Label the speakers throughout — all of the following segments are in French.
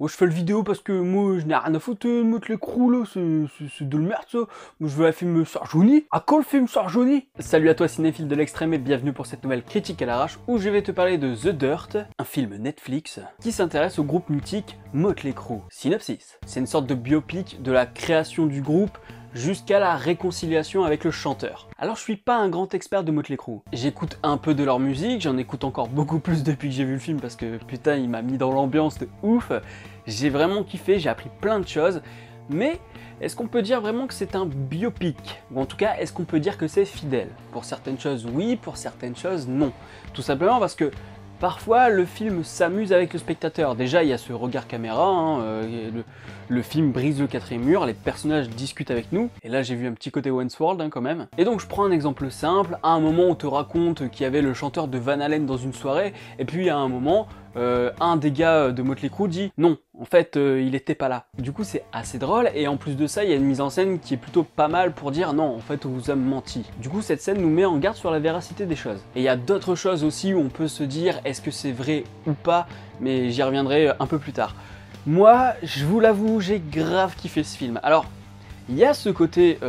Speaker 1: Moi je fais le vidéo parce que moi je n'ai rien à foutre de Motley Crue là, c'est de la merde ça. Moi je veux un film sur Johnny. À quand le film sur Johnny? Salut à toi cinéphile de l'extrême et bienvenue pour cette nouvelle critique à l'arrache où je vais te parler de The Dirt, un film Netflix qui s'intéresse au groupe mythique Motley Crue. Synopsis. C'est une sorte de biopic de la création du groupe jusqu'à la réconciliation avec le chanteur. Alors je suis pas un grand expert de Motley Crue. J'écoute un peu de leur musique, j'en écoute encore beaucoup plus depuis que j'ai vu le film parce que putain il m'a mis dans l'ambiance de ouf. J'ai vraiment kiffé, j'ai appris plein de choses, mais est-ce qu'on peut dire vraiment que c'est un biopic? Ou en tout cas, est-ce qu'on peut dire que c'est fidèle? Pour certaines choses oui, pour certaines choses non. Tout simplement parce que parfois, le film s'amuse avec le spectateur. Déjà, il y a ce regard caméra, hein, le film brise le quatrième mur, les personnages discutent avec nous. Et là, j'ai vu un petit côté Wayne's World hein, quand même. Et donc, je prends un exemple simple. À un moment, on te raconte qu'il y avait le chanteur de Van Halen dans une soirée. Et puis, à un moment, un des gars de Motley Crue dit « Non, en fait, il était pas là ». Du coup, c'est assez drôle. Et en plus de ça, il y a une mise en scène qui est plutôt pas mal pour dire « Non, en fait, on vous a menti ». Du coup, cette scène nous met en garde sur la véracité des choses. Et il y a d'autres choses aussi où on peut se dire « Est-ce que c'est vrai ou pas ?» Mais j'y reviendrai un peu plus tard. Moi, je vous l'avoue, j'ai grave kiffé ce film. Alors, il y a ce côté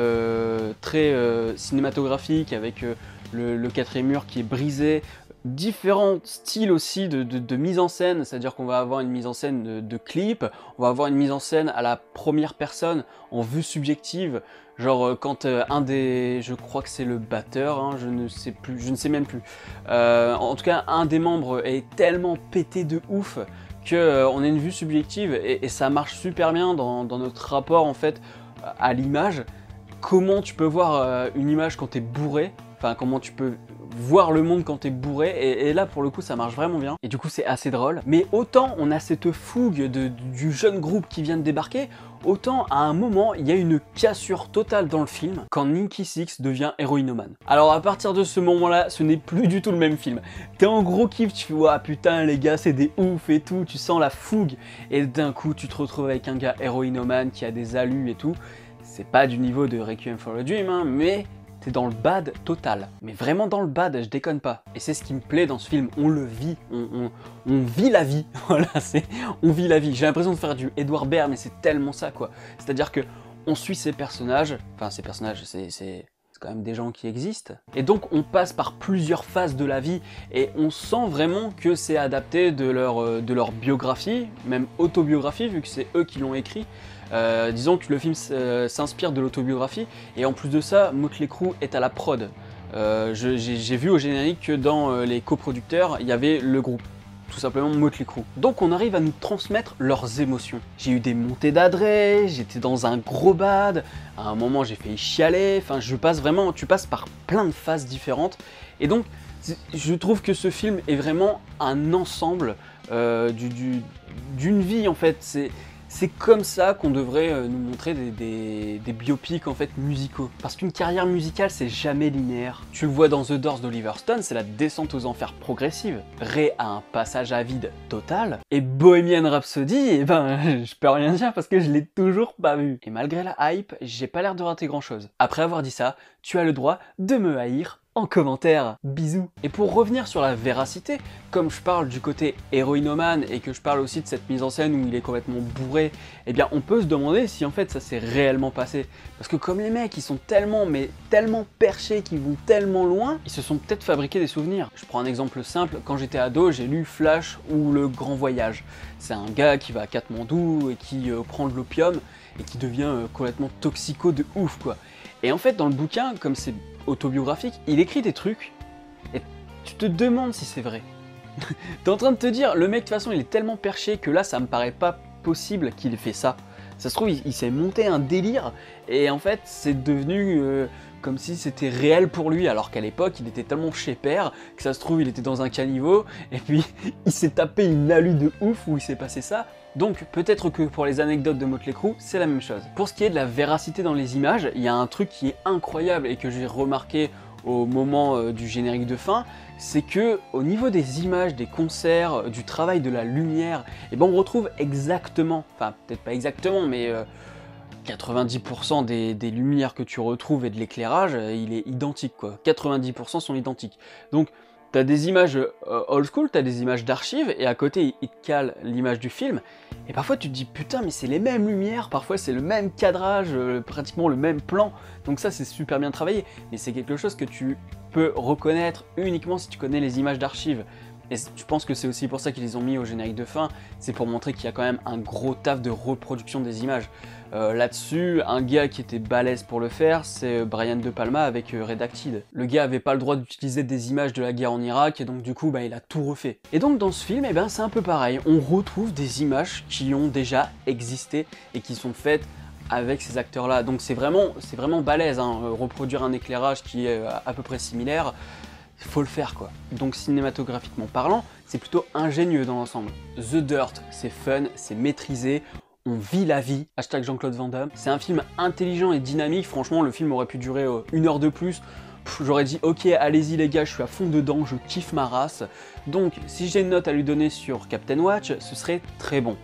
Speaker 1: très cinématographique avec le quatrième mur qui est brisé, différents styles aussi de mise en scène, c'est-à-dire qu'on va avoir une mise en scène de clip, on va avoir une mise en scène à la première personne, en vue subjective, genre quand un des, je crois que c'est le batteur, hein, je ne sais plus, je ne sais même plus, en tout cas un des membres est tellement pété de ouf que on a une vue subjective et ça marche super bien dans notre rapport en fait à l'image. Comment tu peux voir une image quand t'es bourré, enfin comment tu peux voir le monde quand t'es bourré, et là pour le coup ça marche vraiment bien, et du coup c'est assez drôle. Mais autant on a cette fougue du jeune groupe qui vient de débarquer, autant à un moment il y a une cassure totale dans le film quand Nikki Sixx devient héroïnomane. Alors à partir de ce moment là, ce n'est plus du tout le même film. T'es en gros kiff, tu fais ouah putain les gars c'est des ouf et tout, tu sens la fougue, et d'un coup tu te retrouves avec un gars héroïnomane qui a des alus et tout. C'est pas du niveau de Requiem for a Dream, hein, mais t'es dans le bad total. Mais vraiment dans le bad, je déconne pas. Et c'est ce qui me plaît dans ce film, on le vit, on vit la vie. Voilà, on vit la vie. J'ai l'impression de faire du Edward Baird, mais c'est tellement ça, quoi. C'est-à-dire que on suit ces personnages, enfin ces personnages, c'est quand même des gens qui existent. Et donc on passe par plusieurs phases de la vie et on sent vraiment que c'est adapté de leur biographie, même autobiographie, vu que c'est eux qui l'ont écrit. Disons que le film s'inspire de l'autobiographie, et en plus de ça, Motley Crue est à la prod. J'ai vu au générique que dans les coproducteurs, il y avait le groupe, tout simplement Motley Crue. Donc on arrive à nous transmettre leurs émotions. J'ai eu des montées d'adresse, j'étais dans un gros bad, à un moment j'ai failli chialer, enfin tu passes par plein de phases différentes, et donc je trouve que ce film est vraiment un ensemble d'une vie en fait. C'est comme ça qu'on devrait nous montrer des biopics en fait musicaux. Parce qu'une carrière musicale c'est jamais linéaire. Tu le vois dans The Doors d'Oliver Stone, c'est la descente aux enfers progressive. Ray a un passage à vide total. Et Bohemian Rhapsody, eh ben je peux rien dire parce que je l'ai toujours pas vu. Et malgré la hype, j'ai pas l'air de rater grand chose. Après avoir dit ça, tu as le droit de me haïr en commentaire. Bisous. Et pour revenir sur la véracité, comme je parle du côté héroïnomane et que je parle aussi de cette mise en scène où il est complètement bourré, eh bien on peut se demander si en fait ça s'est réellement passé. Parce que comme les mecs ils sont tellement perchés, qu'ils vont tellement loin, ils se sont peut-être fabriqués des souvenirs. Je prends un exemple simple, quand j'étais ado j'ai lu Flash ou Le Grand Voyage. C'est un gars qui va à Katmandou et qui prend de l'opium et qui devient complètement toxico de ouf quoi. Et en fait dans le bouquin, comme c'est autobiographique, il écrit des trucs et tu te demandes si c'est vrai. T'es en train de te dire, le mec de toute façon il est tellement perché que là ça me paraît pas possible qu'il ait fait ça. Ça se trouve il s'est monté un délire et en fait c'est devenu comme si c'était réel pour lui, alors qu'à l'époque il était tellement chez père que ça se trouve il était dans un caniveau et puis il s'est tapé une alu de ouf où il s'est passé ça. Donc peut-être que pour les anecdotes de Motley Crue, c'est la même chose. Pour ce qui est de la véracité dans les images, il y a un truc qui est incroyable et que j'ai remarqué au moment du générique de fin, c'est que au niveau des images, des concerts, du travail de la lumière, et ben on retrouve exactement, enfin peut-être pas exactement, mais 90% des lumières que tu retrouves et de l'éclairage, il est identique quoi. 90% sont identiques. Donc T'as des images old school, t'as des images d'archives, et à côté, il te cale l'image du film. Et parfois, tu te dis, putain, mais c'est les mêmes lumières, parfois c'est le même cadrage, pratiquement le même plan. Donc ça, c'est super bien travaillé. Mais c'est quelque chose que tu peux reconnaître uniquement si tu connais les images d'archives. Et je pense que c'est aussi pour ça qu'ils les ont mis au générique de fin, c'est pour montrer qu'il y a quand même un gros taf de reproduction des images. Là-dessus, un gars qui était balèze pour le faire, c'est Brian De Palma avec Redacted. Le gars avait pas le droit d'utiliser des images de la guerre en Irak, et donc du coup, il a tout refait. Et donc dans ce film, c'est un peu pareil, on retrouve des images qui ont déjà existé et qui sont faites avec ces acteurs-là. Donc c'est vraiment balèze, hein, reproduire un éclairage qui est à peu près similaire. Il faut le faire quoi. Donc cinématographiquement parlant, c'est plutôt ingénieux dans l'ensemble. The Dirt, c'est fun, c'est maîtrisé, on vit la vie, hashtag Jean-Claude Van Damme. C'est un film intelligent et dynamique, franchement le film aurait pu durer 1 heure de plus. J'aurais dit ok allez-y les gars, je suis à fond dedans, je kiffe ma race. Donc si j'ai une note à lui donner sur Captain Watch, ce serait très bon.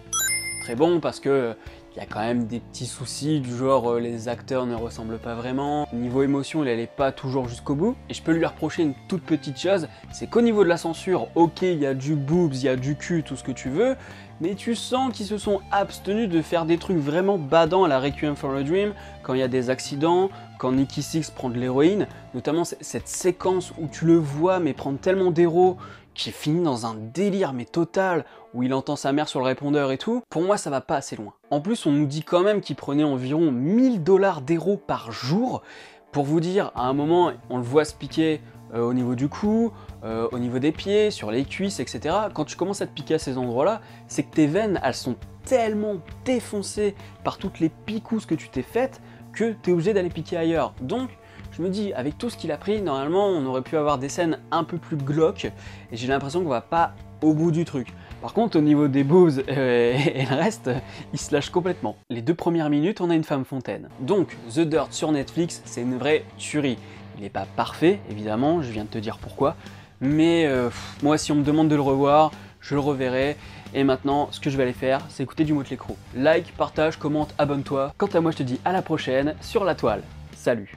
Speaker 1: Très bon parce que il y a quand même des petits soucis du genre les acteurs ne ressemblent pas vraiment, niveau émotion il allait pas toujours jusqu'au bout, et je peux lui reprocher une toute petite chose, c'est qu'au niveau de la censure, ok il y a du boobs, il y a du cul, tout ce que tu veux, mais tu sens qu'ils se sont abstenus de faire des trucs vraiment badants à la Requiem for a Dream, quand il y a des accidents, quand Nikki Sixx prend de l'héroïne, notamment cette séquence où tu le vois mais prendre tellement d'héros, qui finit dans un délire mais total, où il entend sa mère sur le répondeur et tout, pour moi ça va pas assez loin. En plus on nous dit quand même qu'il prenait environ 1000 $ d'héros par jour. Pour vous dire, à un moment on le voit se piquer au niveau du cou, au niveau des pieds, sur les cuisses, etc. Quand tu commences à te piquer à ces endroits-là, c'est que tes veines elles sont tellement défoncées par toutes les picousses que tu t'es faites que tu es obligé d'aller piquer ailleurs. Donc je me dis, avec tout ce qu'il a pris, normalement, on aurait pu avoir des scènes un peu plus glauques, et j'ai l'impression qu'on va pas au bout du truc. Par contre, au niveau des boobs et le reste, il se lâche complètement. Les 2 premières minutes, on a une femme fontaine. Donc, The Dirt sur Netflix, c'est une vraie tuerie. Il n'est pas parfait, évidemment, je viens de te dire pourquoi, mais moi, si on me demande de le revoir, je le reverrai. Et maintenant, ce que je vais aller faire, c'est écouter du Motley Crue. Like, partage, commente, abonne-toi. Quant à moi, je te dis à la prochaine sur la toile. Salut!